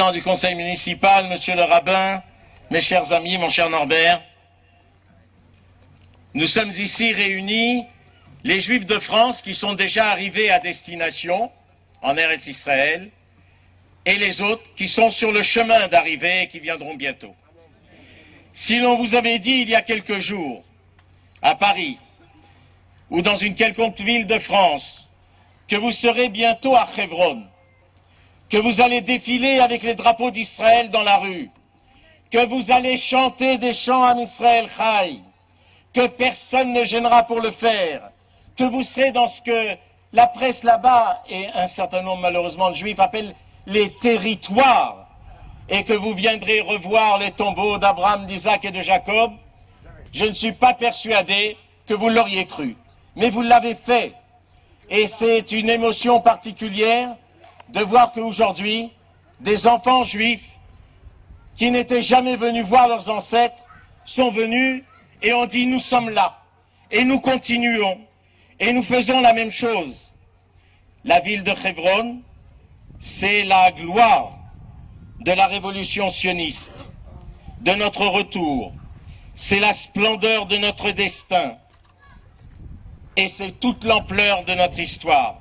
président du conseil municipal, monsieur le rabbin, mes chers amis, mon cher Norbert, nous sommes ici réunis, les Juifs de France qui sont déjà arrivés à destination, en Eretz Israël, et les autres qui sont sur le chemin d'arrivée et qui viendront bientôt. Si l'on vous avait dit il y a quelques jours, à Paris, ou dans une quelconque ville de France, que vous serez bientôt à Hebron, que vous allez défiler avec les drapeaux d'Israël dans la rue, que vous allez chanter des chants à Israël Chai, que personne ne gênera pour le faire, que vous serez dans ce que la presse là-bas, et un certain nombre malheureusement de juifs appellent les territoires, et que vous viendrez revoir les tombeaux d'Abraham, d'Isaac et de Jacob, je ne suis pas persuadé que vous l'auriez cru. Mais vous l'avez fait. Et c'est une émotion particulière de voir qu'aujourd'hui, des enfants juifs qui n'étaient jamais venus voir leurs ancêtres sont venus et ont dit « nous sommes là ». Et nous continuons. Et nous faisons la même chose. La ville de Hebron, c'est la gloire de la révolution sioniste, de notre retour. C'est la splendeur de notre destin. Et c'est toute l'ampleur de notre histoire.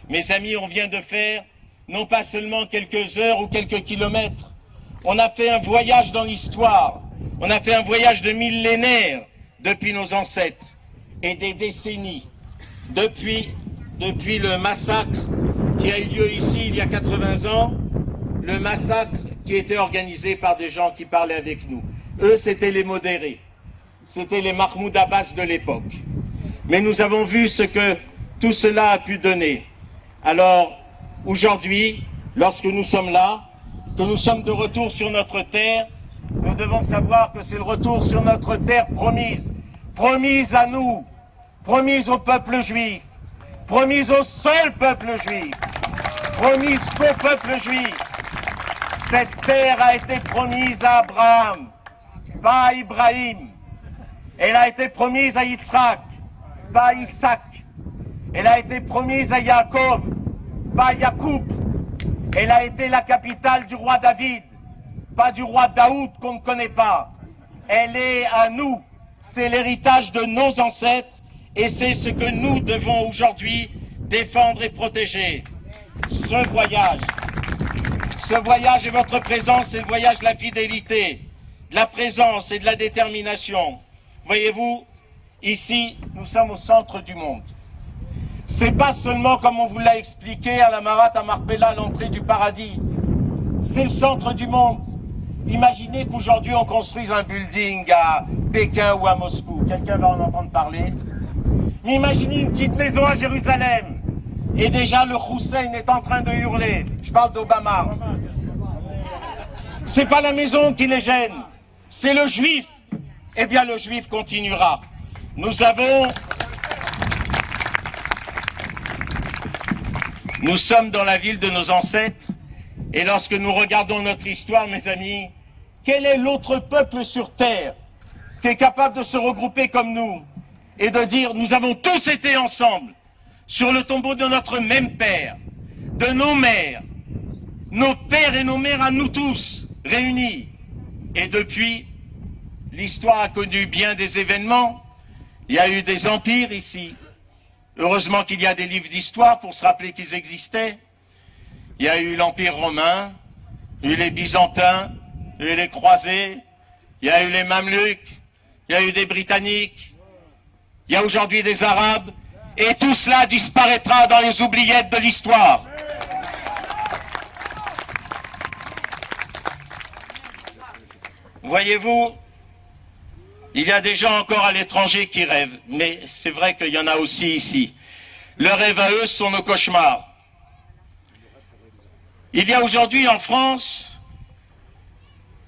Mes amis, on vient de faire non pas seulement quelques heures ou quelques kilomètres. On a fait un voyage dans l'histoire. On a fait un voyage de millénaires depuis nos ancêtres et des décennies. Depuis le massacre qui a eu lieu ici il y a 80 ans, le massacre qui était organisé par des gens qui parlaient avec nous. Eux, c'était les modérés. C'était les Mahmoud Abbas de l'époque. Mais nous avons vu ce que tout cela a pu donner. Alors, aujourd'hui, lorsque nous sommes là, que nous sommes de retour sur notre terre, nous devons savoir que c'est le retour sur notre terre promise. Promise à nous, promise au peuple juif, promise au seul peuple juif, promise au peuple juif. Cette terre a été promise à Abraham, pas à Ibrahim. Elle a été promise à Yitzhak, pas à Isaac. Elle a été promise à Yaakov, pas à Yacoub. Elle a été la capitale du roi David, pas du roi Daoud qu'on ne connaît pas. Elle est à nous. C'est l'héritage de nos ancêtres et c'est ce que nous devons aujourd'hui défendre et protéger. Ce voyage et votre présence, c'est le voyage de la fidélité, de la présence et de la détermination. Voyez-vous, ici, nous sommes au centre du monde. C'est pas seulement, comme on vous l'a expliqué, à la Marat à Marpella, l'entrée du paradis. C'est le centre du monde. Imaginez qu'aujourd'hui, on construise un building à Pékin ou à Moscou. Quelqu'un va en entendre parler. Mais imaginez une petite maison à Jérusalem. Et déjà, le Hussein est en train de hurler. Je parle d'Obama. C'est pas la maison qui les gêne. C'est le juif. Eh bien, le juif continuera. Nous sommes dans la ville de nos ancêtres, et lorsque nous regardons notre histoire, mes amis, quel est l'autre peuple sur terre qui est capable de se regrouper comme nous et de dire nous avons tous été ensemble sur le tombeau de notre même père, de nos mères, nos pères et nos mères à nous tous réunis. Et depuis, l'histoire a connu bien des événements. Il y a eu des empires ici. Heureusement qu'il y a des livres d'histoire pour se rappeler qu'ils existaient. Il y a eu l'Empire romain, il y a eu les Byzantins, il y a eu les Croisés, il y a eu les Mameluks, il y a eu des Britanniques, il y a aujourd'hui des Arabes, et tout cela disparaîtra dans les oubliettes de l'histoire. Voyez-vous, il y a des gens encore à l'étranger qui rêvent, mais c'est vrai qu'il y en a aussi ici. Leurs rêves à eux sont nos cauchemars. Il y a aujourd'hui en France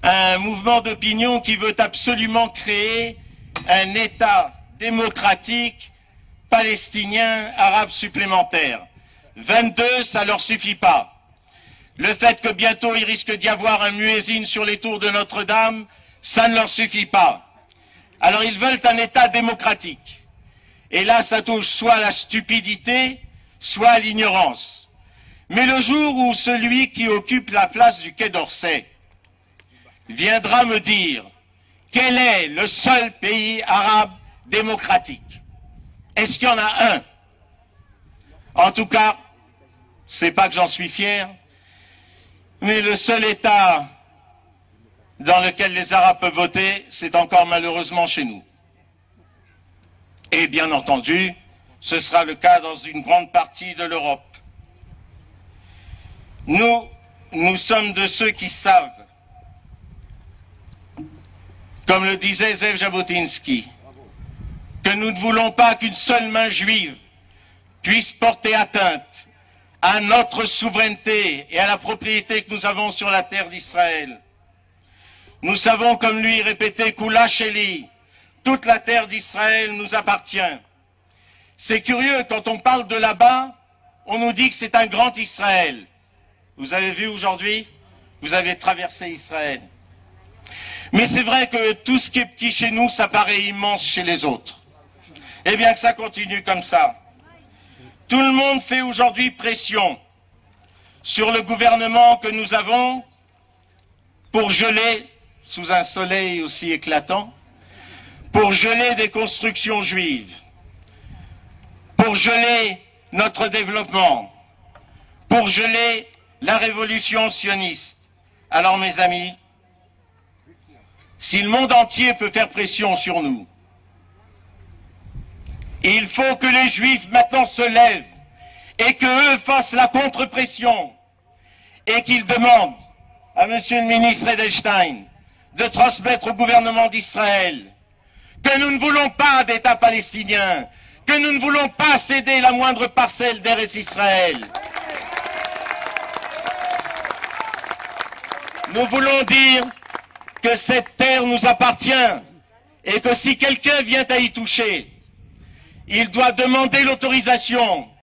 un mouvement d'opinion qui veut absolument créer un État démocratique palestinien arabe supplémentaire. 22, ça leur suffit pas. Le fait que bientôt il risque d'y avoir un muezzin sur les tours de Notre-Dame, ça ne leur suffit pas. Alors ils veulent un État démocratique. Et là, ça touche soit à la stupidité, soit à l'ignorance. Mais le jour où celui qui occupe la place du Quai d'Orsay viendra me dire quel est le seul pays arabe démocratique, est-ce qu'il y en a un? En tout cas, c'est pas que j'en suis fier, mais le seul État dans lequel les Arabes peuvent voter, c'est encore malheureusement chez nous. Et bien entendu, ce sera le cas dans une grande partie de l'Europe. Nous sommes de ceux qui savent, comme le disait Zev Jabotinsky, que nous ne voulons pas qu'une seule main juive puisse porter atteinte à notre souveraineté et à la propriété que nous avons sur la terre d'Israël. Nous savons, comme lui répétait, Kula Sheli, toute la terre d'Israël nous appartient. C'est curieux, quand on parle de là-bas, on nous dit que c'est un grand Israël. Vous avez vu aujourd'hui, vous avez traversé Israël. Mais c'est vrai que tout ce qui est petit chez nous, ça paraît immense chez les autres. Eh bien que ça continue comme ça. Tout le monde fait aujourd'hui pression sur le gouvernement que nous avons pour geler, sous un soleil aussi éclatant, pour geler des constructions juives, pour geler notre développement, pour geler la révolution sioniste. Alors mes amis, si le monde entier peut faire pression sur nous, il faut que les Juifs maintenant se lèvent et qu'eux fassent la contre-pression et qu'ils demandent à Monsieur le ministre Edelstein de transmettre au gouvernement d'Israël que nous ne voulons pas d'État palestinien, que nous ne voulons pas céder la moindre parcelle d'Eretz Israël. Nous voulons dire que cette terre nous appartient et que si quelqu'un vient à y toucher, il doit demander l'autorisation